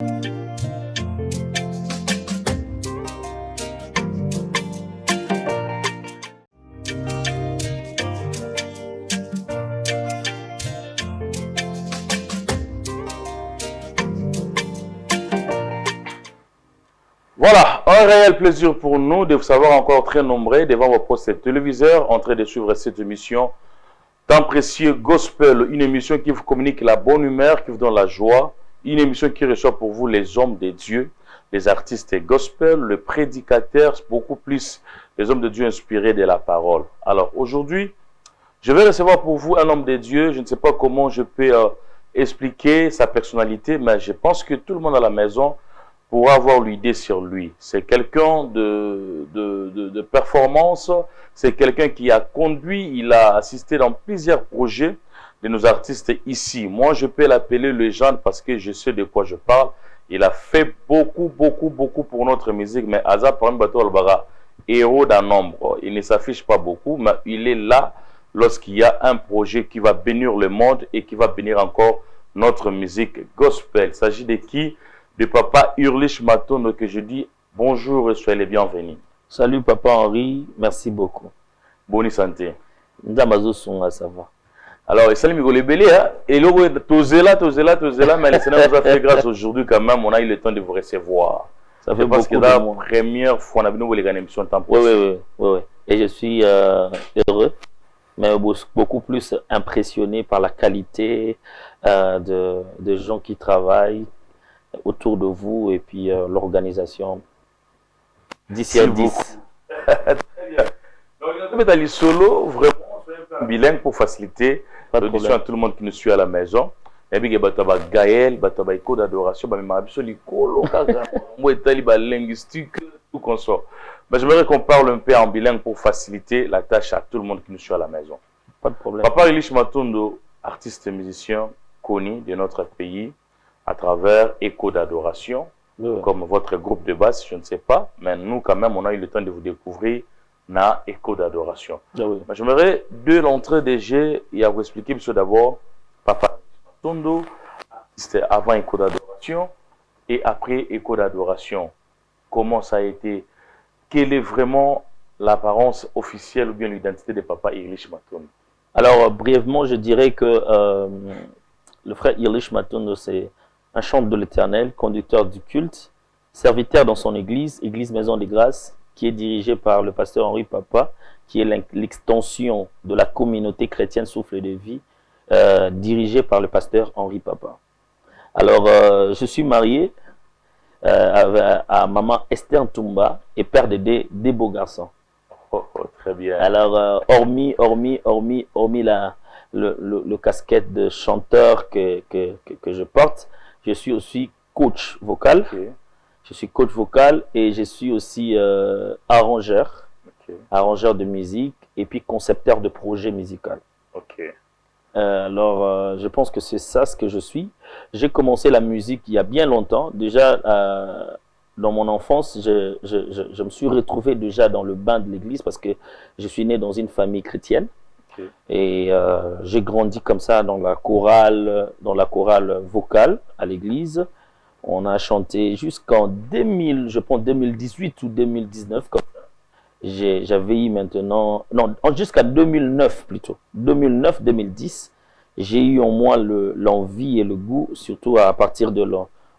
Voilà, un réel plaisir pour nous de vous savoir encore très nombreux devant vos postes téléviseurs en train de suivre cette émission tant précieux Gospel, une émission qui vous communique la bonne humeur, qui vous donne la joie, une émission qui reçoit pour vous les hommes de Dieu, les artistes gospel, le prédicateur, beaucoup plus les hommes de Dieu inspirés de la parole. Alors aujourd'hui, je vais recevoir pour vous un homme de Dieu, je ne sais pas comment je peux expliquer sa personnalité, mais je pense que tout le monde à la maison pour avoir l'idée sur lui. C'est quelqu'un de performance, c'est quelqu'un qui a conduit, il a assisté dans plusieurs projets de nos artistes ici. Moi, je peux l'appeler légende parce que je sais de quoi je parle. Il a fait beaucoup pour notre musique, mais Aza Param Bato Albara, héros d'un nombre. Il ne s'affiche pas beaucoup, mais il est là lorsqu'il y a un projet qui va bénir le monde et qui va bénir encore notre musique gospel. Il s'agit de qui? De Papa Urlich Matondo, que je dis bonjour et soyez les bienvenus. Salut Papa Henri, merci beaucoup. Bonne santé. Ndamazo Songa, ça va. Alors, salut Migolé Belé, et là, mais le Seigneur nous a fait grâce aujourd'hui quand même, on a eu le temps de vous recevoir. Ça fait parce que beaucoup la de mois. première fois, on a vu nous les émission temps Oui. Et je suis heureux, mais beaucoup plus impressionné par la qualité de gens qui travaillent autour de vous et puis l'organisation. 10 à 10. Très bien. Donc, on va aller solo, vraiment, un bilingue pour faciliter l'audition à tout le monde qui nous suit à la maison. Et puis, il y a Gaël, il y a Iko d'adoration, il y a linguistique, tout comme ça. Mais j'aimerais qu'on parle un peu en bilingue pour faciliter la tâche à tout le monde qui nous suit à la maison. Pas de problème. Papa Urlich Matondo, artiste et musicien connu de notre pays à travers Écho d'adoration, comme votre groupe de base, je ne sais pas, mais nous quand même, on a eu le temps de vous découvrir dans Écho d'adoration. J'aimerais de l'entrée des jeux et à vous expliquer, parce que d'abord, Papa Matondo, c'était avant Écho d'adoration et après Écho d'adoration. Comment ça a été? Quelle est vraiment l'apparence officielle ou bien l'identité de Papa Urlich Matondo? Alors, brièvement, je dirais que le frère Urlich Matondo, c'est un chantre de l'Éternel, conducteur du culte, serviteur dans son église, église Maison des Grâces, qui est dirigée par le pasteur Henri Papa, qui est l'extension de la communauté chrétienne Souffle de Vie, dirigée par le pasteur Henri Papa. Alors, je suis marié à maman Esther Ntumba et père de des beaux garçons. Très bien. Alors, hormis le casquette de chanteur que je porte, je suis aussi coach vocal. Okay. Je suis coach vocal et je suis aussi arrangeur, arrangeur de musique et puis concepteur de projets musicaux. Alors, je pense que c'est ça ce que je suis. J'ai commencé la musique il y a bien longtemps. Déjà, dans mon enfance, je me suis retrouvé déjà dans le bain de l'église parce que je suis né dans une famille chrétienne. Et j'ai grandi comme ça dans la chorale vocale à l'église. On a chanté jusqu'en 2000, je pense 2018 ou 2019 comme ça. J'avais eu maintenant, non, jusqu'à 2009 plutôt, 2009-2010, j'ai eu en moi l'envie et le goût, surtout à partir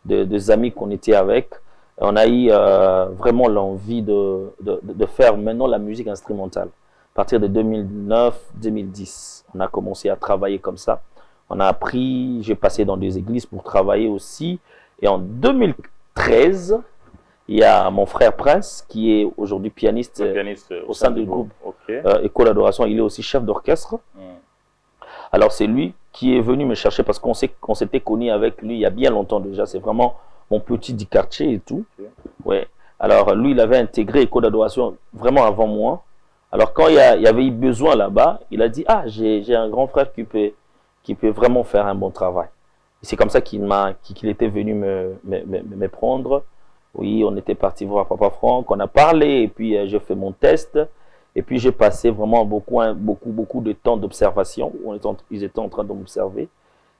des amis qu'on était avec. On a eu vraiment l'envie de faire maintenant la musique instrumentale. À partir de 2009-2010, on a commencé à travailler comme ça. On a appris, j'ai passé dans des églises pour travailler aussi. Et en 2013, il y a mon frère Prince, qui est aujourd'hui pianiste au sein du groupe Écho d'adoration. Il est aussi chef d'orchestre. Alors c'est lui qui est venu me chercher parce qu'on s'était connus avec lui il y a bien longtemps déjà. C'est vraiment mon petit du quartier et tout. Ouais. Alors lui, il avait intégré Écho d'adoration vraiment avant moi. Alors quand il y avait eu besoin là-bas, il a dit « Ah, j'ai un grand frère qui peut vraiment faire un bon travail. » C'est comme ça qu'il était venu me prendre. Oui, on était parti voir Papa Franck, on a parlé et puis j'ai fait mon test. Et puis j'ai passé vraiment beaucoup de temps d'observation. Ils étaient en train de m'observer.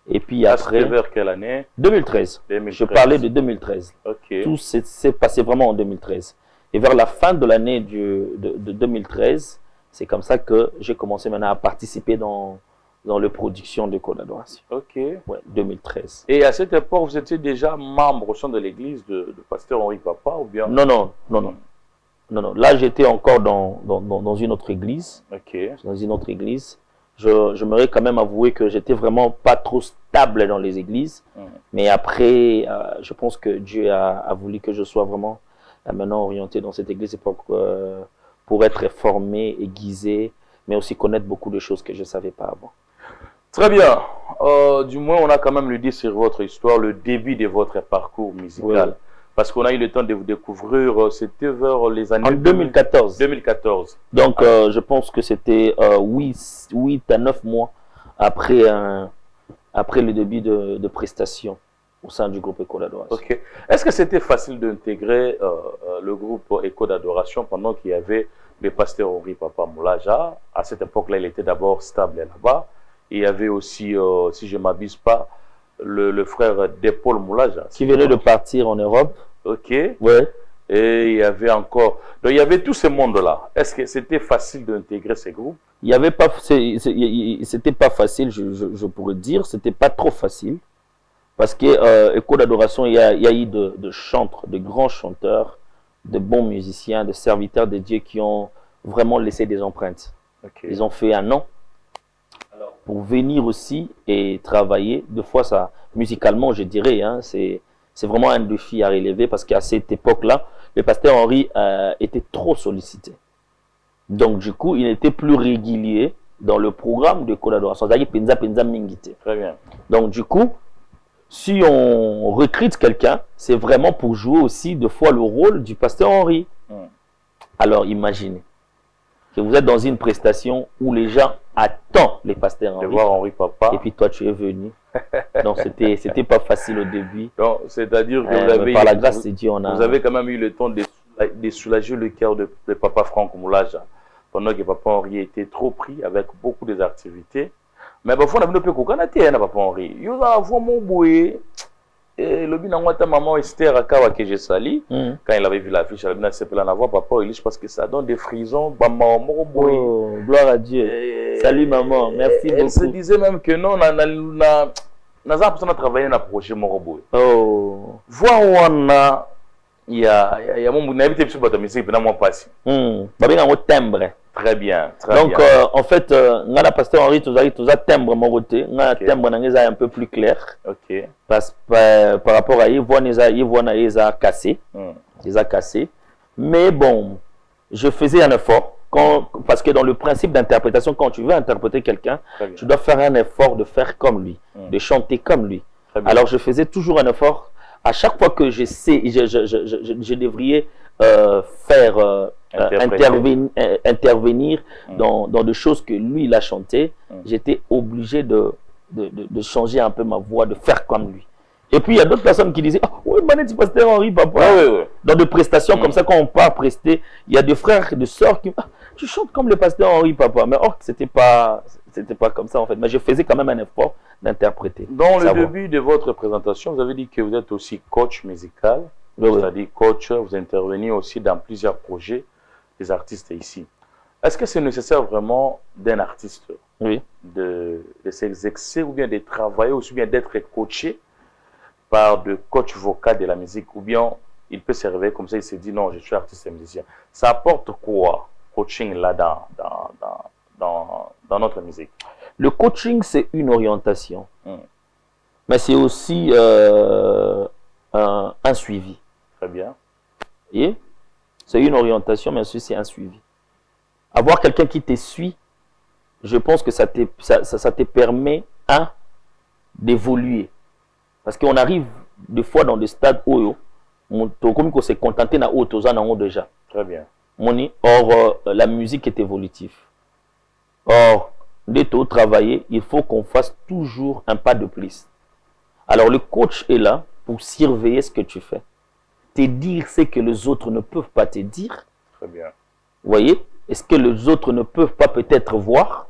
Et puis après... vers quelle année? 2013. 2013. Je parlais de 2013. Ok. Tout s'est passé vraiment en 2013. Et vers la fin de l'année de 2013, c'est comme ça que j'ai commencé maintenant à participer dans les productions de Écho d'Adoration. Ok. Ouais, 2013. Et à cette époque, vous étiez déjà membre au sein de l'église de Pasteur Henri Papa ou bien? Non. Là, j'étais encore dans une autre église. Ok. Dans une autre église. Je m'aurais quand même avoué que j'étais vraiment pas trop stable dans les églises. Mais après, je pense que Dieu a voulu que je sois vraiment maintenant orienté dans cette église pour être formé, aiguisé, mais aussi connaître beaucoup de choses que je ne savais pas avant. Très bien. Du moins, on a quand même lu dit sur votre histoire, le début de votre parcours musical. Oui. Parce qu'on a eu le temps de vous découvrir, c'était vers les années... En 2014. 2014. Donc, je pense que c'était 8 à 9 mois après le début de prestations au sein du groupe Écho d'Adoration. Ok. Est-ce que c'était facile d'intégrer le groupe Écho d'Adoration pendant qu'il y avait le pasteur Henri Papa Moulaja? À cette époque-là, il était d'abord stable là-bas. Il y avait aussi, si je ne m'abuse pas, le frère d'Epaul Moulaja. Qui venait de partir en Europe. Ok. Ouais. Et il y avait encore... Donc, il y avait tout ce monde-là. Est-ce que c'était facile d'intégrer ces groupes? Il y avait pas... C'était pas facile, je pourrais dire. C'était pas trop facile. Parce que Écho d'Adoration, il y a eu de chantres, de grands chanteurs, de bons musiciens, de serviteurs de Dieu qui ont vraiment laissé des empreintes. Okay. Ils ont fait un an pour venir aussi et travailler. Deux fois, ça, musicalement, je dirais, hein, c'est vraiment un défi à relever parce qu'à cette époque-là, le pasteur Henri était trop sollicité. Donc, du coup, il n'était plus régulier dans le programme de Écho d'Adoration. Très bien. Donc, du coup, si on recrute quelqu'un, c'est vraiment pour jouer aussi deux fois le rôle du pasteur Henri. Alors, imaginez que vous êtes dans une prestation où les gens attendent les pasteurs Henri. De voir Henri Papa. Et puis toi, tu es venu. Donc, c'était pas facile au début. C'est-à-dire que vous avez, par la grâce de Dieu, vous avez quand même eu le temps de soulager le cœur de Papa Franck Moulaja. Pendant que Papa Henri était trop pris avec beaucoup des activités. Mais parfois, on a vu le peu qu'on a été, Papa Henri. Il y a mon boué. Et le bin a maman Esther Akawa que j'ai sali. Quand il avait vu l'affiche, elle a dit papa, il dit parce que ça donne des frissons. Oh, gloire à Dieu. Salut maman, merci beaucoup. Elle se disait même que non, on a travaillé dans le projet Moroboy. Oh. Voir où on a, il y a mon habité sur votre musique, puis moi passé. Un timbre. Très bien. Donc, en fait, le pasteur Henri, tu as timbre mon côté. Timbre un peu plus clair. Ok. Par rapport à il a cassé. Il a cassé. Mais bon, je faisais un effort. Parce que dans le principe d'interprétation, quand tu veux interpréter quelqu'un, tu dois faire un effort de faire comme lui, de chanter comme lui. Alors, je faisais toujours un effort. À chaque fois que je sais, je devrais faire intervenir dans des choses que lui, il a chantées, j'étais obligé de changer un peu ma voix, de faire comme lui. Et puis, il y a d'autres personnes qui disaient « Oui, Manet, pasteur Henri, papa. » Dans des prestations comme ça, quand on part prester, il y a des frères et des sœurs qui « Tu chantes comme le pasteur Henri, papa. » Mais c'était pas comme ça, en fait. Mais je faisais quand même un effort d'interpréter. Dans le début de votre présentation, vous avez dit que vous êtes aussi coach musical. C'est-à-dire coach, vous intervenez aussi dans plusieurs projets des artistes ici. Est-ce que c'est nécessaire vraiment d'un artiste de s'exercer ou bien de travailler ou bien d'être coaché par de coach vocal de la musique, ou bien il peut se réveiller comme ça, il se dit non, je suis artiste et musicien. Ça apporte quoi, coaching là dans notre musique? Le coaching, c'est une orientation, mais c'est aussi un suivi. Très bien. Et c'est une orientation, mais aussi c'est un suivi. Avoir quelqu'un qui te suit, je pense que ça te permet d'évoluer. Parce qu'on arrive des fois dans des stades où on s'est contenté dans autres déjà. Très bien. Or, la musique est évolutive. Or, dès que travailler, il faut qu'on fasse toujours un pas de plus. Alors, le coach est là pour surveiller ce que tu fais. Te dire ce que les autres ne peuvent pas te dire. Très bien. Vous voyez? Est-ce que les autres ne peuvent pas peut-être voir?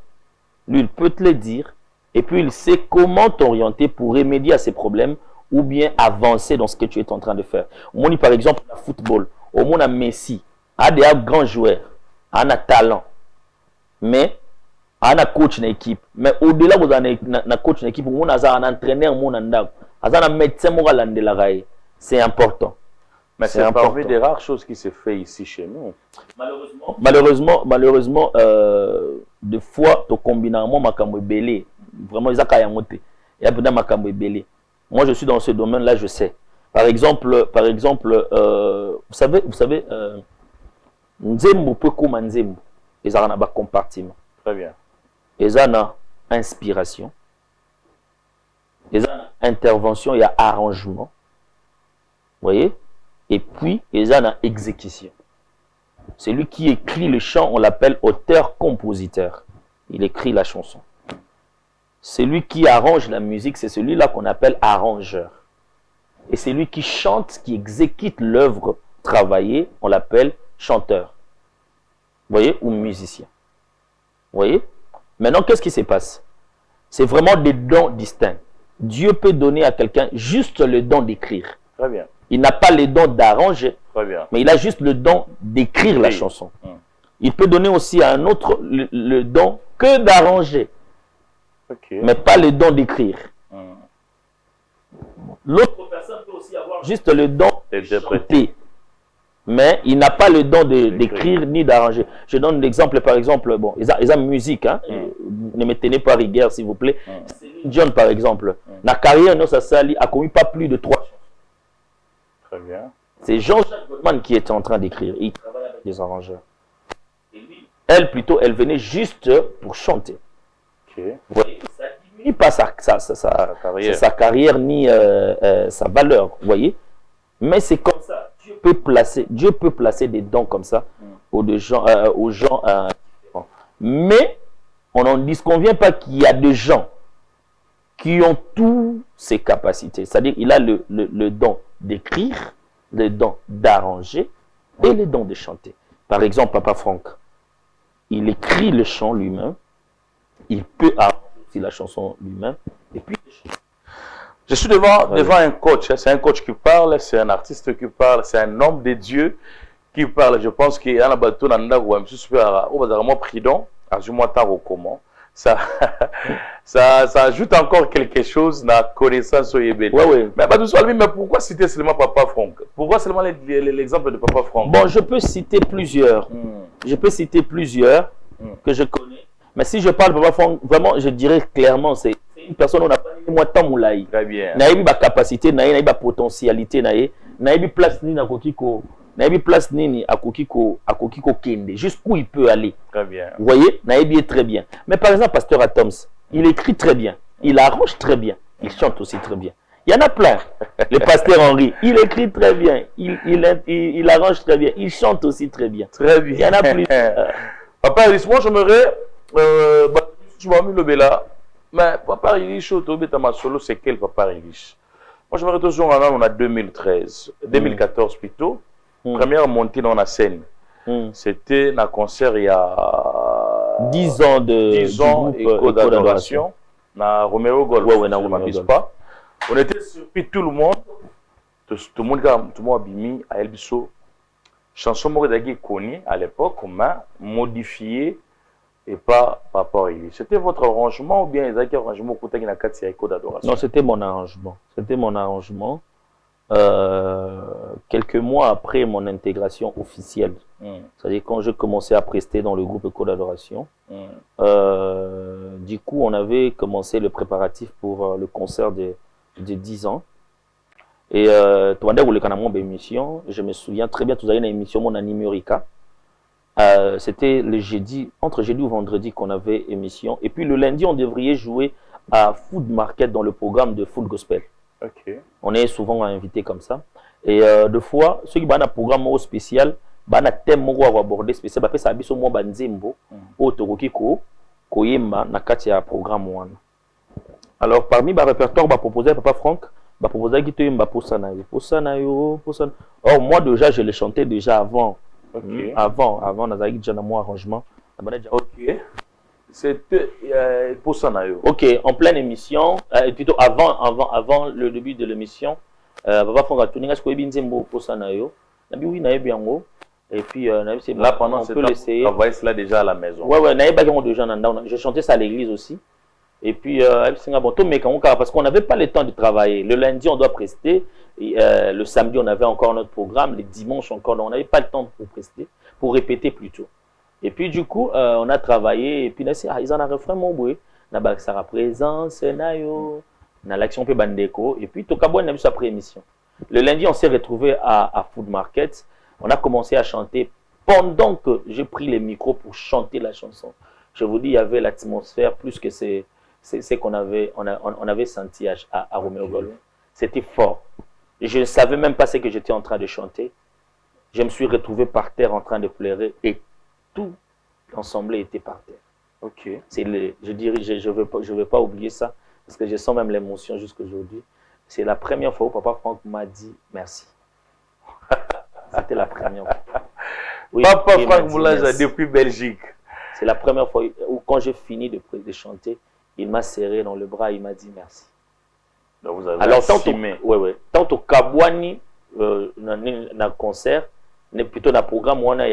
Lui, il peut te le dire. Et puis, il sait comment t'orienter pour remédier à ces problèmes ou bien avancer dans ce que tu es en train de faire. Au moins, par exemple, le football, au moins, Messi a des grands joueurs, a un talent, mais a un coach dans l'équipe. Mais au-delà de coach dans l'équipe, on a un entraîneur, on a un médecin, c'est important. Mais c'est parmi des rares choses qui se fait ici chez nous. Malheureusement, des fois, tu combines makambo belé. Vraiment, ils ont il y a peut-être makambo belé. Moi, je suis dans ce domaine-là, je sais. Par exemple, vous savez, nzembo peut comme nzembo, ils ont un compartiment. Très bien. Ils ont une inspiration, ils ont une intervention, il y a arrangement. Vous voyez? Et puis, ils ont une exécution. Celui qui écrit le chant, on l'appelle auteur-compositeur. Il écrit la chanson. Celui qui arrange la musique, c'est celui-là qu'on appelle arrangeur. Et celui qui chante, qui exécute l'œuvre travaillée, on l'appelle chanteur. Vous voyez? Ou musicien. Vous voyez? Maintenant, qu'est-ce qui se passe? C'est vraiment des dons distincts. Dieu peut donner à quelqu'un juste le don d'écrire. Très bien. Il n'a pas le don d'arranger, mais il a juste le don d'écrire la chanson. Il peut donner aussi à un autre le don que d'arranger, mais pas le don d'écrire. L'autre personne peut aussi avoir juste le don d'interpréter, mais il n'a pas le don d'écrire ni d'arranger. Je donne l'exemple, par exemple, bon, ils ont musique, hein? Ne me tenez pas rigueur, s'il vous plaît. John, par exemple, la carrière de sa salle a commis pas plus de 3 chansons. Très bien. C'est Jean-Jacques Goldman qui était en train d'écrire. Il travaille avec des arrangeurs. Et lui, elle, plutôt, elle venait juste pour chanter. Vous voyez, ça ne diminue pas sa carrière ni sa valeur. Vous voyez. Mais c'est comme ça. Dieu peut placer des dons comme ça aux gens différents. Mais on n'en disconvient pas qu'il y a des gens qui ont toutes ces capacités. C'est-à-dire qu'il a le don d'écrire, le don d'arranger et le don de chanter. Par exemple, Papa Franck, il écrit le chant lui-même, il peut arranger aussi la chanson lui-même, et puis je suis devant un coach, c'est un coach qui parle, c'est un artiste qui parle, c'est un homme de Dieu qui parle. Je pense qu'il y a un bateau dans le super prudent, comment. Ça ajoute encore quelque chose dans la connaissance au Yébé. Mais pourquoi citer seulement Papa Franck? Pourquoi seulement l'exemple de Papa Franck? Bon, je peux citer plusieurs. Je peux citer plusieurs que je connais. Mais si je parle de Papa Franck, vraiment, je dirais clairement, c'est une personne, on n'a pas dit moi tant moulaï. Très bien. N'a pas capacité, n'a pas potentialité, n'a pas place ni na kokiko. N'a place ni à kokiko kende, jusqu'où il peut aller. Très bien. Vous voyez, Naïbi est très bien. Mais par exemple, Pasteur Atoms, il écrit très bien, il arrange très bien, il chante aussi très bien. Il y en a plein. Le Pasteur Henri, il écrit très bien, il arrange très bien, il chante aussi très bien. Très bien. Il y en a plus. Papa Iris, moi j'aimerais, je m'en mis le bela, mais Papa Iris, solo, c'est quel Papa Iris? Moi j'aimerais toujours on a 2013, 2014 plutôt. Première montée dans la scène. C'était un concert il y a 10 ans écho d'adoration. Na Romeo Golf. Je ne m'abuse pas. On était surpris tout le monde. Tout le monde a bimi à Elbiso. Chanson Moredagi connue à l'époque, mais modifiée et pas par lui. C'était votre arrangement ou bien les arrangements côté qui n'a qu'à écho d'adoration? Non, c'était mon arrangement. C'était mon arrangement. Quelques mois après mon intégration officielle, c'est-à-dire quand je commençais à prester dans le groupe Écho d'adoration, du coup on avait commencé le préparatif pour le concert de 10 ans. Et je me souviens très bien, tout à une émission mon animurica. C'était le jeudi, entre jeudi ou vendredi qu'on avait émission. Et puis le lundi, on devrait jouer à Food Market dans le programme de Food Gospel. On est souvent invité comme ça. Et deux fois, ceux qui ont un programme spécial, un thème abordé spécial, ça a moins banzembo, otokiko, koyema, nakati a programme one. Alors parmi les répertoires, proposé Papa Franck, proposé qui te yemba posanayo. Or moi déjà je le chantais déjà avant. Avant Nazaki déjà dans mon arrangement. C'était pour ça, Nayo. Ok, en pleine émission, plutôt avant le début de l'émission, Papa Fonga Tuninga, je connais bien pour ça, Nayo. Nabi, oui, Nayo Biango. Et puis, là, pendant ce temps, on travaillait cela déjà à la maison. Ouais, Nayo Biango déjà, je chantais ça à l'église aussi. Et puis, parce qu'on n'avait pas le temps de travailler. Le lundi, on doit prester. Le samedi, on avait encore notre programme. Les dimanches, encore, on n'avait pas le temps pour prester, pour répéter plutôt. Et puis, du coup, on a travaillé. Et puis, ils en ont refait mon bruit. On a sa présence, Nayo, on a l'action pe Bandeko. Et puis, Tokabo, on a vu sa pré-émission. Le lundi, on s'est retrouvé à Food Market. On a commencé à chanter pendant que j'ai pris les micros pour chanter la chanson. Je vous dis, il y avait l'atmosphère plus que c'est qu'on avait, on avait senti à Roméo Golo. C'était fort. Je ne savais même pas ce que j'étais en train de chanter. Je me suis retrouvé par terre en train de pleurer et tout l'ensemble était par terre. Ok. Je dirais, je veux pas oublier ça parce que je sens même l'émotion jusqu'aujourd'hui. C'est la première fois où Papa Franck m'a dit merci. C'était la première fois. Oui, Papa Franck Moulaja depuis Belgique. C'est la première fois où quand j'ai fini de chanter, il m'a serré dans le bras, il m'a dit merci. Donc vous avez alors, tant au Kabouani, dans concert, plutôt dans le programme où il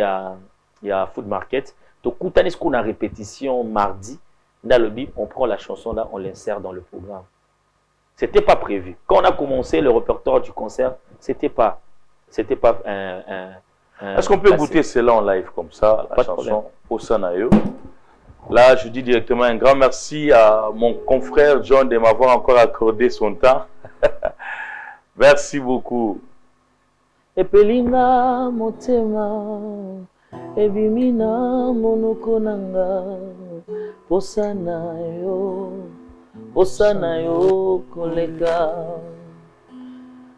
y a Food Market, tout ce qu'on a répétition mardi, dans le bip, on prend la chanson là, on l'insère dans le programme. C'était pas prévu. Quand on a commencé le répertoire du concert, c'était pas Est-ce qu'on peut goûter cela en live comme ça, la chanson Osanayo? Là, je dis directement un grand merci à mon confrère John de m'avoir encore accordé son temps. Merci beaucoup. Epelinga motema, ebimina monoko nanga, Osanayo koleka.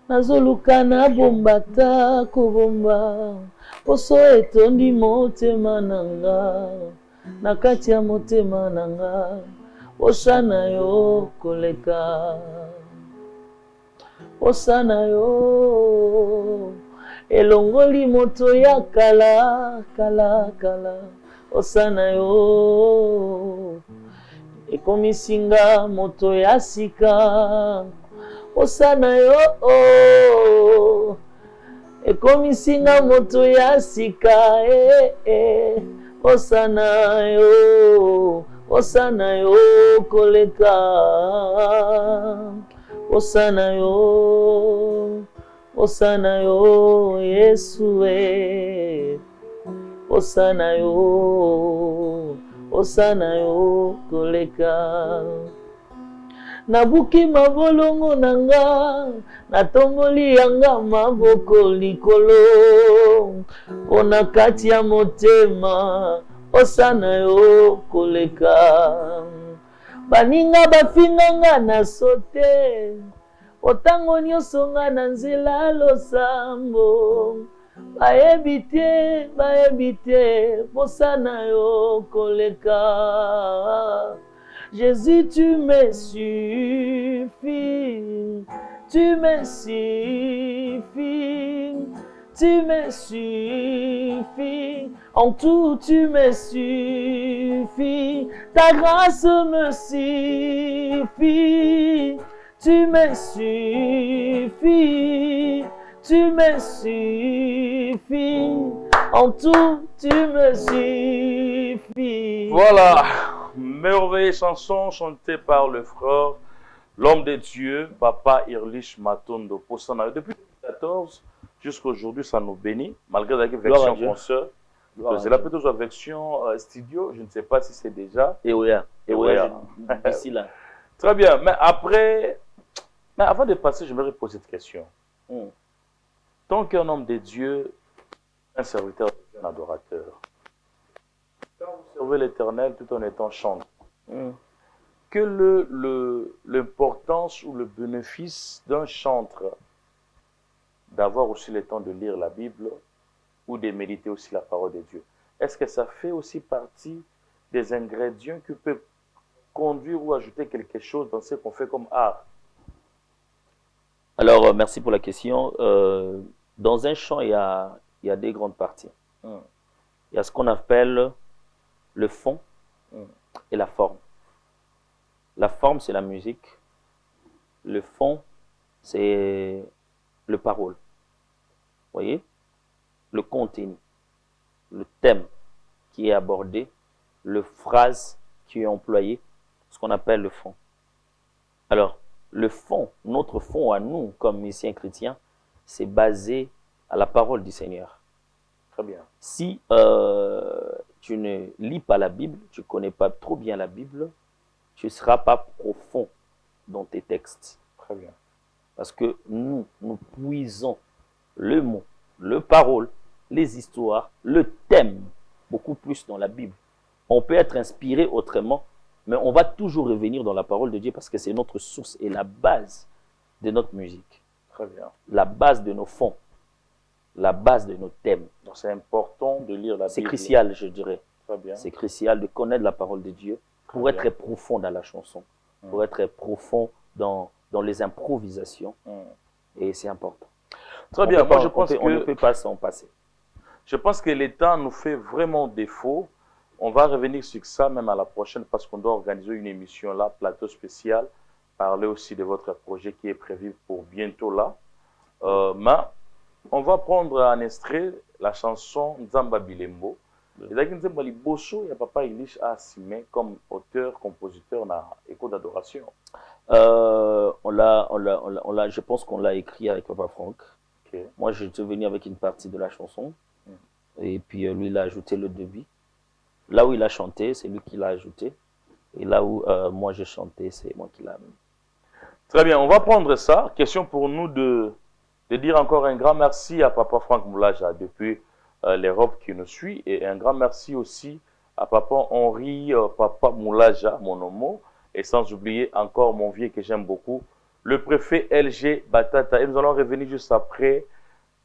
Nazoluka na bombata kobomba, poso etondi motema nanga. Nakati ya motema nanga, Osanayo koleka. Osanayo elongoli moto ya kala. Osanayo ekomisinga moto ya sika. Osanayo ekomisinga moto ya sika. Osanayo koleka. Osanayo Yesue. Osanayo koleka. Nabuki mabolongo nanga, natomboli yanga maboko likolo. Ona kati ya motema, Osanayo koleka. Baninga bafinganga na sote, otango nyonso nga na nzela losambo. Bayebi te, Osanayo koleka. Jésus, tu me suffis, tu me suffis, en tout tu me suffis, ta grâce me suffit, tu me suffis, en tout tu me suffis. Voilà. Merveilleuse chanson chantée par le frère, l'homme de Dieu, Papa Irlich Matondo Posana. Depuis 2014 jusqu'à aujourd'hui, ça nous bénit, malgré la version concert. C'est la plutôt version studio, je ne sais pas si c'est déjà. Et oui, ici là. Très bien, mais avant de passer, je me poser cette question. Tant qu'un homme de Dieu, un serviteur, un adorateur, quand vous servez l'Éternel tout en étant chanteur, que l'importance ou le bénéfice d'un chantre d'avoir aussi le temps de lire la Bible ou de méditer aussi la parole de Dieu, est-ce que ça fait aussi partie des ingrédients qui peuvent conduire ou ajouter quelque chose dans ce qu'on fait comme art? Alors, merci pour la question. Dans un chant, il y a des grandes parties. Il y a ce qu'on appelle le fond et la forme. La forme, c'est la musique. Le fond, c'est le parole. Vous voyez? Le contenu, le thème qui est abordé, le phrase qui est employé, ce qu'on appelle le fond. Alors, le fond, notre fond à nous, comme musiciens chrétiens, c'est basé à la parole du Seigneur. Très bien. Si tu ne lis pas la Bible, tu ne connais pas trop bien la Bible, tu ne seras pas profond dans tes textes. Très bien. Parce que nous puisons le mot, le parole, les histoires, le thème, beaucoup plus dans la Bible. On peut être inspiré autrement, mais on va toujours revenir dans la parole de Dieu parce que c'est notre source et la base de notre musique. Très bien. La base de nos fonds, la base de nos thèmes. Donc c'est important de lire la Bible. C'est crucial, je dirais. Très bien. C'est crucial de connaître la parole de Dieu pour Très être bien. profond dans la chanson, pour être profond dans les improvisations. Et c'est important. Très bien. Moi, je pense on ne peut pas s'en passer. Je pense que le temps nous fait vraiment défaut. On va revenir sur ça même à la prochaine parce qu'on doit organiser une émission là, plateau spécial, parler aussi de votre projet qui est prévu pour bientôt là. Mais on va prendre un extrait, la chanson Nzamba Bilembo. Et là, Nzamba Liboso, il y a Papa Ilish Assimé comme auteur, compositeur dans Écho d'adoration. Je pense qu'on l'a écrit avec Papa Franck. Okay. Moi, je suis venu avec une partie de la chanson. Et puis, lui, il a ajouté le début. Là où il a chanté, c'est lui qui l'a ajouté. Et là où moi, j'ai chanté, c'est moi qui l'a mis. Très bien, on va prendre ça. Question pour nous de dire encore un grand merci à Papa Franck Moulaja depuis l'Europe qui nous suit. Et un grand merci aussi à Papa Henri, Papa Moulaja, mon homo. Et sans oublier encore mon vieux que j'aime beaucoup, le préfet LG Batata. Et nous allons revenir juste après,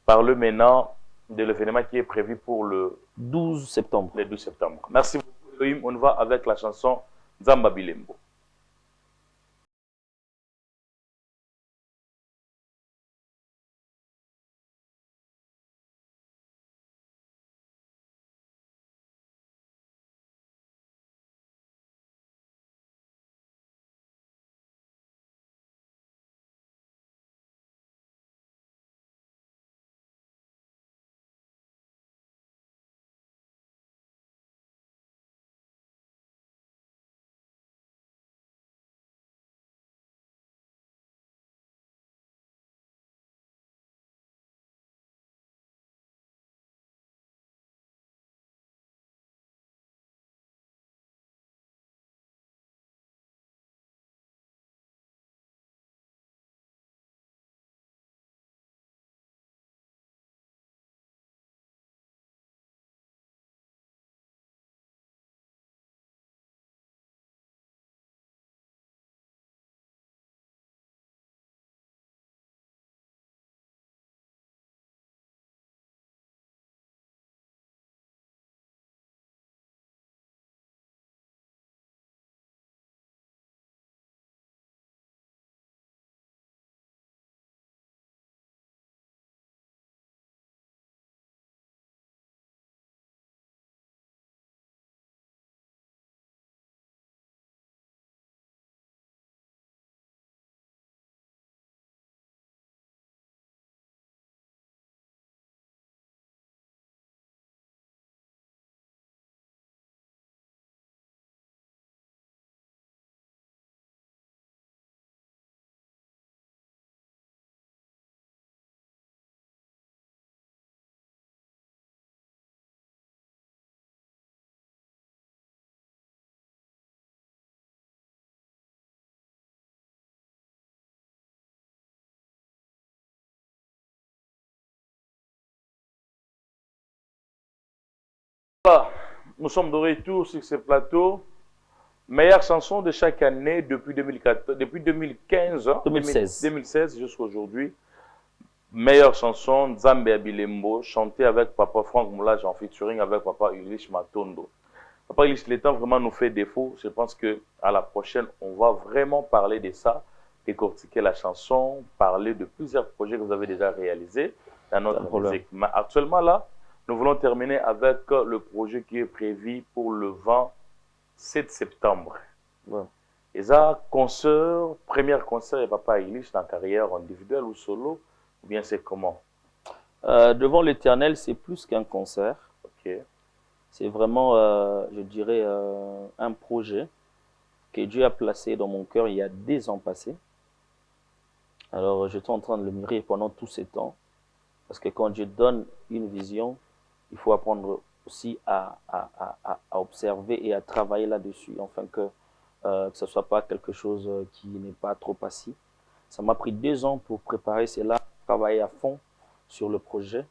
parler maintenant de l'événement qui est prévu pour le 12 septembre. Le 12 septembre. Merci beaucoup, Elohim. On va avec la chanson Nzamba Bilembo. Nous sommes de retour sur ce plateau. Meilleure chanson de chaque année depuis 2014, depuis 2015, 2016 jusqu'à aujourd'hui. Meilleure chanson, Nzamba Bilembo, chantée avec Papa Franck Moulaja en featuring avec Papa Ulish Matondo. Papa Ulish, le temps vraiment nous fait défaut. Je pense qu'à la prochaine, on va vraiment parler de ça, décortiquer la chanson, parler de plusieurs projets que vous avez déjà réalisés dans notre musique. Mais actuellement, là, nous voulons terminer avec le projet qui est prévu pour le 20 7 septembre. Ouais. Et ça, concert, premier concert et Papa Église dans la carrière individuelle ou solo, ou bien c'est comment? Devant l'Éternel, c'est plus qu'un concert. Ok, C'est vraiment, je dirais, un projet que Dieu a placé dans mon cœur il y a des ans passés. Alors, j'étais en train de le mûrir pendant tous ces temps. Parce que quand Dieu donne une vision, il faut apprendre aussi à observer et à travailler là-dessus, afin que ce ne soit pas quelque chose qui n'est pas trop passif. Ça m'a pris 2 ans pour préparer cela, travailler à fond sur le projet.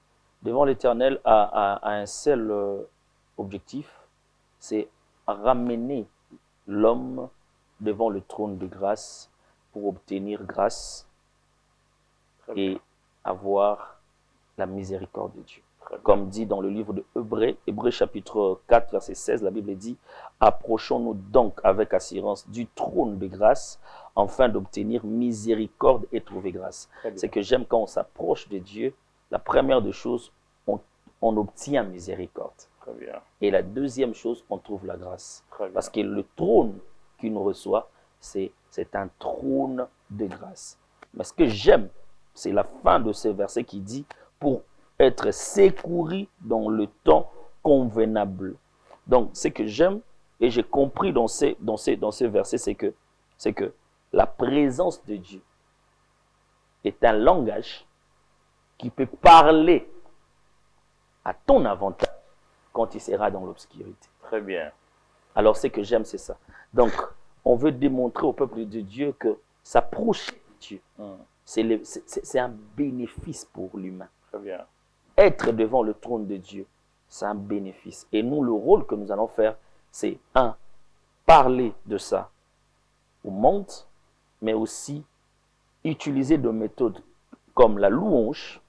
Devant l'Éternel à un seul objectif, c'est ramener l'homme devant le trône de grâce pour obtenir grâce et avoir la miséricorde de Dieu. Comme dit dans le livre de Hébreux chapitre 4, verset 16, la Bible dit « Approchons-nous donc avec assurance du trône de grâce, afin d'obtenir miséricorde et trouver grâce. » C'est que j'aime quand on s'approche de Dieu, la première des choses, on obtient miséricorde. Très bien. Et la deuxième chose, on trouve la grâce. Très bien. Parce que le trône qu'il nous reçoit, c'est un trône de grâce. Mais ce que j'aime, c'est la fin de ce verset qui dit « Pour être secouru dans le temps convenable. » Donc, ce que j'aime et j'ai compris dans ces versets, c'est que la présence de Dieu est un langage qui peut parler à ton avantage quand il sera dans l'obscurité. Très bien. Alors, ce que j'aime, c'est ça. Donc, on veut démontrer au peuple de Dieu que s'approcher de Dieu, c'est un bénéfice pour l'humain. Très bien. Être devant le trône de Dieu, c'est un bénéfice. Et nous, le rôle que nous allons faire, c'est parler de ça au monde, mais aussi utiliser des méthodes comme la louange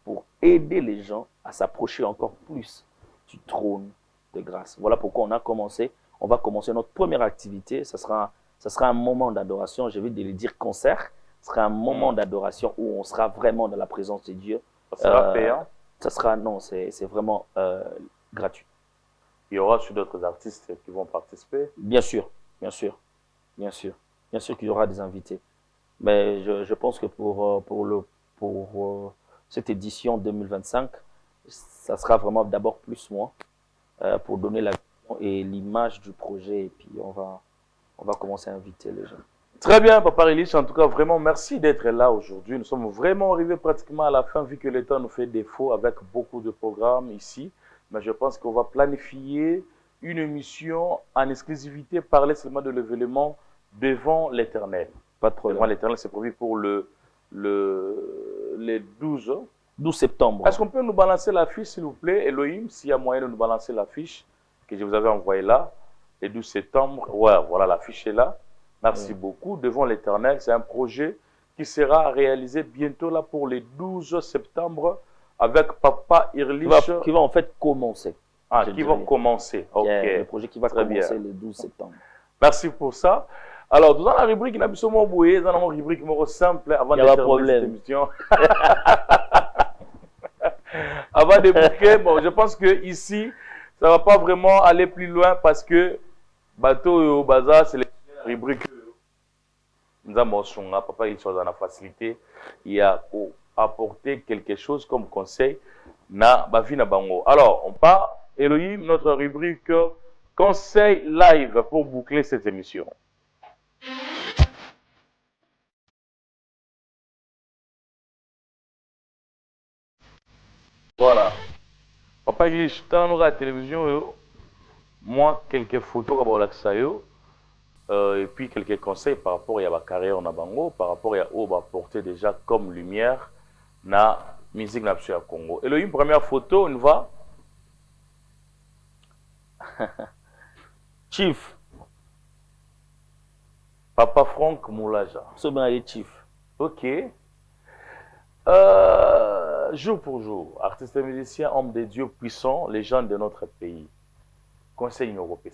pour aider les gens à s'approcher encore plus du trône de grâce. Voilà pourquoi on a commencé. On va commencer notre première activité. Ça sera un moment d'adoration. Je vais dire concert. Ce sera un moment d'adoration où on sera vraiment dans la présence de Dieu. Ça sera payant? Ça sera, non, c'est vraiment gratuit. Il y aura aussi d'autres artistes qui vont participer? Bien sûr, bien sûr, bien sûr. Bien sûr qu'il y aura des invités. Mais je pense que pour cette édition 2025, ça sera vraiment d'abord plus moi pour donner la vision et l'image du projet. Et puis on va commencer à inviter les gens. Très bien, Papa Rélich. En tout cas, vraiment, merci d'être là aujourd'hui. Nous sommes vraiment arrivés pratiquement à la fin, vu que le temps nous fait défaut avec beaucoup de programmes ici. Mais je pense qu'on va planifier une émission en exclusivité, parler seulement de l'événement devant l'Éternel. Pas de problème. Devant l'Éternel, c'est prévu pour les 12 septembre. Est-ce qu'on peut nous balancer l'affiche, s'il vous plaît, Elohim, s'il y a moyen de nous balancer l'affiche que je vous avais envoyée là, le 12 septembre. Ouais, voilà, l'affiche est là. Merci beaucoup. Devant l'Éternel, c'est un projet qui sera réalisé bientôt là pour le 12 septembre avec Papa Irlich. Qui va en fait commencer. Qui va commencer. Ok. Le projet qui va commencer le 12 septembre. Merci pour ça. Alors, dans la rubrique, il y a une rubrique simple avant de terminer cette émission. Avant de boucler, bon, je pense que ici, ça ne va pas vraiment aller plus loin parce que Bateau et au bazar, c'est la rubrique. Nous avons papa, il soit dans la facilité. Il a apporté quelque chose comme conseil. Alors, on part. Elohim, notre rubrique conseil live pour boucler cette émission. Voilà. Papa, je suis dans la télévision. Moi, quelques photos comme et puis quelques conseils par rapport à ma carrière en Abango, par rapport à où on va porter déjà comme lumière na musique nationale Congo. Elohim, première photo, on va. Chief. Papa Franck Moulaja. Chief. Ok. Jour pour jour, artiste et musicien, homme de Dieu puissant, légende de notre pays. Conseil européen.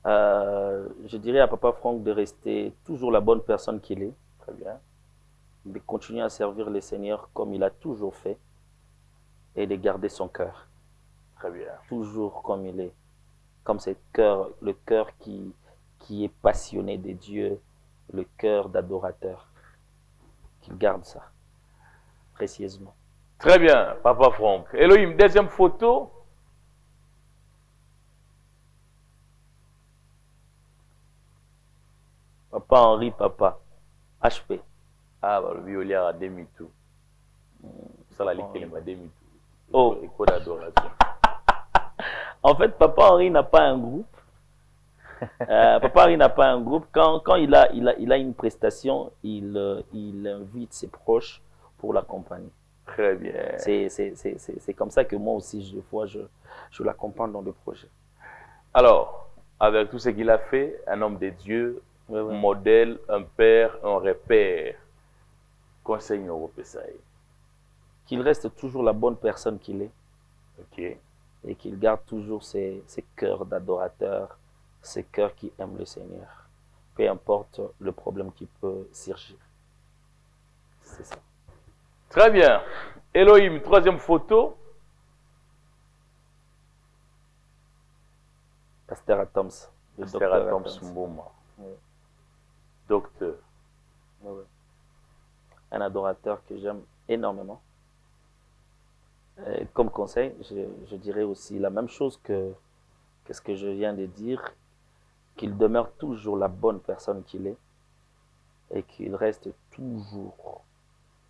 Je dirais à Papa Franck de rester toujours la bonne personne qu'il est. Très bien. De continuer à servir le Seigneur comme il a toujours fait et de garder son cœur. Très bien. Toujours comme il est. comme le cœur qui est passionné de Dieu, le cœur d'adorateur, qu'il garde ça précieusement. Très bien, Papa Franck. Elohim, deuxième photo. Papa Henri, papa. HP. Ah, bah, le violeur à demi-tout. Ça, la ligue, il m'a demi-tout. Oh. Écho d'adoration. En fait, Papa Henri n'a pas un groupe. Papa Henri n'a pas un groupe. Quand il a une prestation, il invite ses proches pour l'accompagner. Très bien. C'est comme ça que moi aussi, des fois, je l'accompagne dans le projet. Alors, avec tout ce qu'il a fait, un homme de Dieu, un modèle, un père, un repère, conseil européen. Qu'il reste toujours la bonne personne qu'il est. Ok. Et qu'il garde toujours ses cœurs d'adorateur, ses cœurs qui aiment le Seigneur. Peu importe le problème qui peut surgir. C'est ça. Très bien. Elohim, troisième photo. Pasteur Atoms. Pasteur Atoms Mbouma. Oui. Docteur. Oui. Un adorateur que j'aime énormément. Comme conseil, je dirais aussi la même chose que ce que je viens de dire, qu'il demeure toujours la bonne personne qu'il est et qu'il reste toujours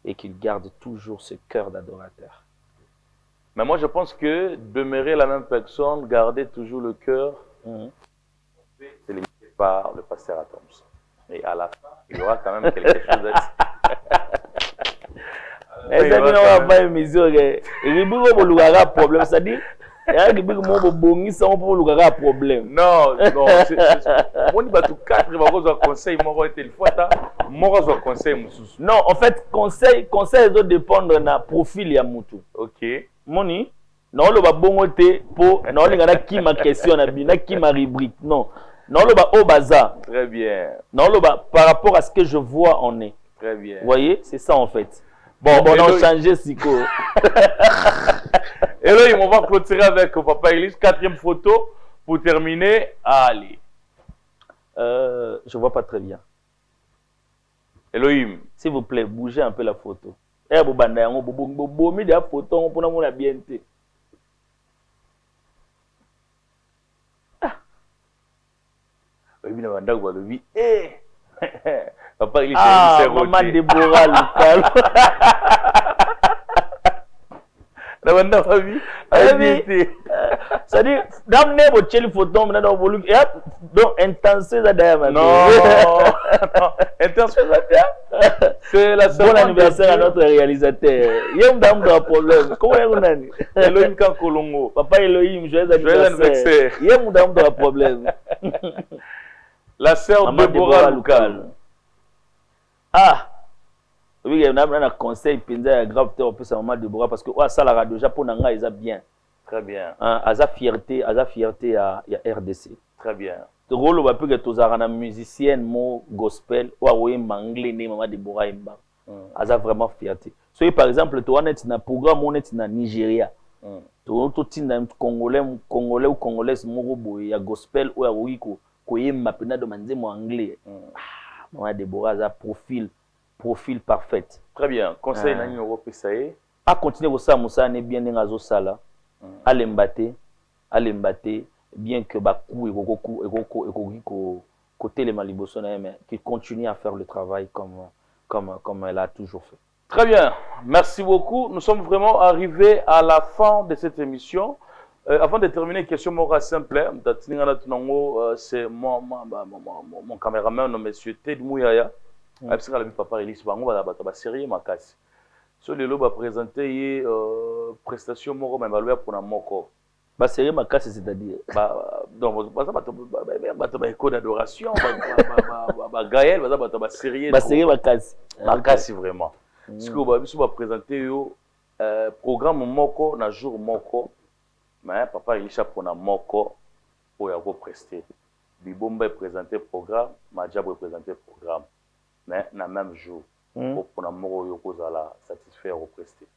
et qu'il garde toujours ce cœur d'adorateur. Mais moi, je pense que demeurer la même personne, garder toujours le cœur, c'est limité par le pasteur Atoms. Et à la fin, il y aura quand même quelque chose à dire. Les amis, on va pas une mesure. Il y a un problème. C'est-à-dire, il y a un problème. Non, non. Moi, je vais tout quatre. Je vais vous conseiller. Moi, je vais vous conseiller. Non, en fait, conseil doit dépendre de profil ya mutu. Ok. Moni, non, le va bon te pour non le gars qui ma question na qui ma rubrique. Non, non le va au bazar. Très bien. Non le va par rapport à ce que je vois en est. Très bien. Vous voyez, c'est ça en fait. Bon, on a changé Siko. Elohim, on va clôturer avec Papa Elise. Quatrième photo pour terminer. Allez. Je vois pas très bien. Elohim. S'il vous plaît, bougez un peu la photo. Eh, bobanda yango bomi la photo on pona mona bien te. Oui, na banda ko lobi. Eh. Papa Elise c'est Maman Déborah local. Na banda ko bi. C'est-à-dire, d'amener votre chéri photo, maintenant, on veut donc, intention, ça d'ailleurs, non, intention, ça c'est la bon anniversaire à notre réalisateur. Il y a un problème. Comment est-ce que Elohim Kankolongo. Papa Elohim, joyeux anniversaire. Il y a un problème. La sœur Déborah Loukal. Ah! Oui, il y a un conseil, il y a un grave terre, ça Maman Déborah, parce que ça, la radio japonaise, ils ont bien. Très bien. À sa fierté à RDC. Très bien. Le rôle va plus que tous les musiciens mo gospel ou à manglé né Maman Déborah imba. À sa vraiment fierté. So par exemple, tu as un programme on est na Nigeria. Tu as un Congolais ou Congolaise mo boy ya gospel ou à wiko ko yemba pena de manze mo anglais. Maman Déborah a profil parfait. Très bien. Conseil na numéro PSAE. À continuer au ça musa ne bien ngazo sala. Alembate, bien que Bakou et côté les Maliboso, qui continue à faire le travail comme elle a toujours fait. Très bien, merci beaucoup. Nous sommes vraiment arrivés à la fin de cette émission. Avant de terminer, question mora simple. C'est mon caméraman, monsieur Ted Mouyaya. Papa Elise Bango, la série Makasi. So lelo ba présenter prestation moko mais balouer pour na moko ba série Makasi c'est-à-dire donc ba écho d'adoration ba Gaël ba série Makasi vraiment parce que ba biso ba présenter yo programme moko na jour moko mais papa il pour na moko pour ya ko prester bibomba présenter programme Majabo présenter programme mais na même jour pour na moko yo kozala satisfaire au prester.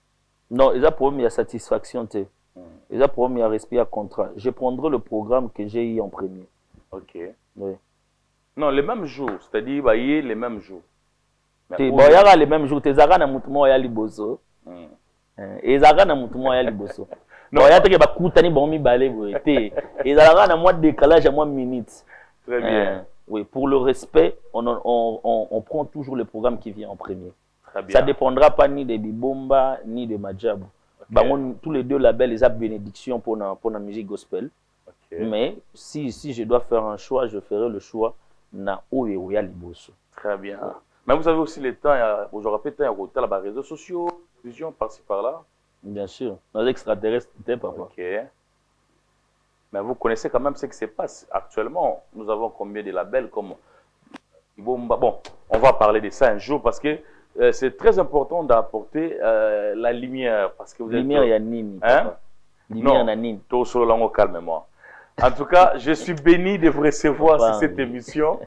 Non, il y a problème, il y a satisfaction. Et là, pour moi, respect à contrat. Je prendrai le programme que j'ai eu en premier. Ok. Oui. Non, les mêmes jours, c'est-à-dire, bah, il y a les mêmes jours. Il y a les mêmes jours. Tu as mouvement ya liboso. Et ça na mouvement ya liboso. Non, il y a des gens qui ont mis balé. Et ça na moi décalage à moi minutes. Très bien. Oui, pour le respect, on prend toujours le programme qui vient en premier. Très bien. Ça ne dépendra pas ni de Bibomba ni de Madjabou. Okay. Tous les deux labels, ils ont bénédiction pour la musique gospel. Okay. Mais si je dois faire un choix, je ferai le choix na Oya Liboso. Très bien. Ouais. Mais vous avez aussi le temps, je rappelle, il y a les réseaux sociaux, vision par-ci par-là. Bien sûr. Nos extraterrestres, papa. Ok. Mais vous connaissez quand même ce qui se passe actuellement. Nous avons combien de labels comme Bibomba. Bon, on va parler de ça un jour parce que c'est très important d'apporter la lumière. Parce que vous lumière, il y a Nini. Hein? Lumière, il y a Nini. Tout sur l'angle, calmement. En tout cas, je suis béni de vous recevoir sur cette émission.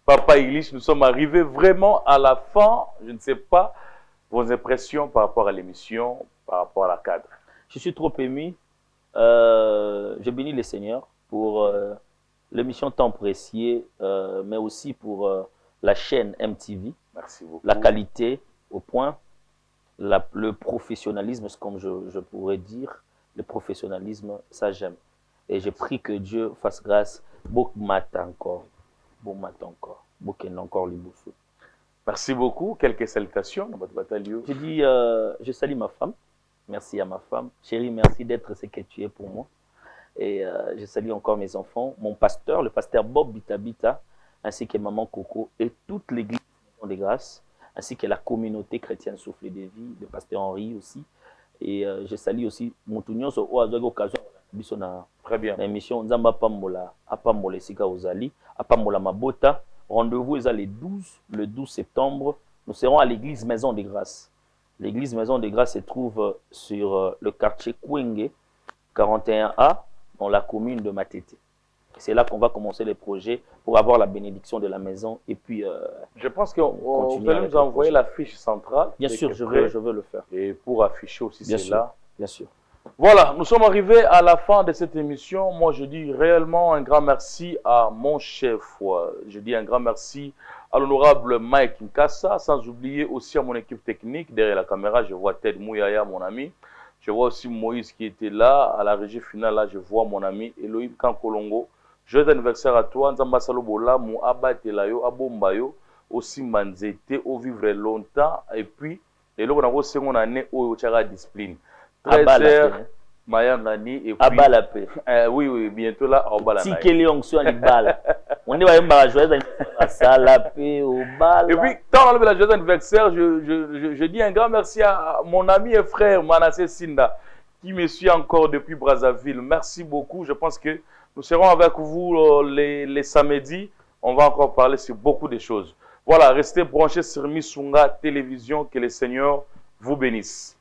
Papa English, nous sommes arrivés vraiment à la fin. Je ne sais pas vos impressions par rapport à l'émission, par rapport à la cadre. Je suis trop ému. Je bénis le Seigneur pour l'émission tant appréciée, mais aussi pour la chaîne MTV. Merci beaucoup. La qualité au point, le professionnalisme, comme je pourrais dire, le professionnalisme, ça j'aime. Et j'ai pris que Dieu fasse grâce. Beaucoup matin encore. Beaucoup matin encore. Beaucoup encore les bouffes. Merci beaucoup. Quelques salutations. Je dis, je salue ma femme. Merci à ma femme. Chérie, merci d'être ce que tu es pour moi. Et je salue encore mes enfants, mon pasteur, le pasteur Bob Bitabita, ainsi que maman Coco et toute l'église des grâces, ainsi que la communauté chrétienne Souffle de Vie, le pasteur Henri aussi. Et je salue aussi Moutunion sur l'occasion très bien. L'émission Nzamba Pambola, Apambola Sika Ozali, Apambola Mabota. Rendez-vous est le 12 septembre. Nous serons à l'église Maison des Grâces. L'église Maison des Grâces se trouve sur le quartier Kwenge, 41A, dans la commune de Matete. C'est là qu'on va commencer les projets pour avoir la bénédiction de la maison et puis je pense qu'on peut nous envoyer la fiche centrale. Bien sûr, je veux le faire. Et pour afficher aussi cela. Bien sûr. Voilà, nous sommes arrivés à la fin de cette émission. Moi, je dis réellement un grand merci à mon chef. Je dis un grand merci à l'honorable Mike Nkassa, sans oublier aussi à mon équipe technique. Derrière la caméra, je vois Ted Mouyaya, mon ami. Je vois aussi Moïse qui était là. À la régie finale, là, je vois mon ami Elohim Kankolongo. Joyeux anniversaire à toi. Nzamba Salobola, Mou Abatelayo, Abombayo, aussi Manzete, au vivre longtemps. Et puis, et là, on a aussi une année où il y a discipline. 13h, Mayangani, et puis... Abalapé. Oui, bientôt là, Abalapé. Tikeli Onction Alibala. On est vraiment joyeux anniversaire Salapé, Obala. Et puis, quand on a la joyeux anniversaire, je dis un grand merci à mon ami et frère Manassé Sinda, qui me suit encore depuis Brazzaville. Merci beaucoup. Je pense que nous serons avec vous les samedis. On va encore parler sur beaucoup de choses. Voilà, restez branchés sur Missunga Télévision. Que le Seigneur vous bénisse.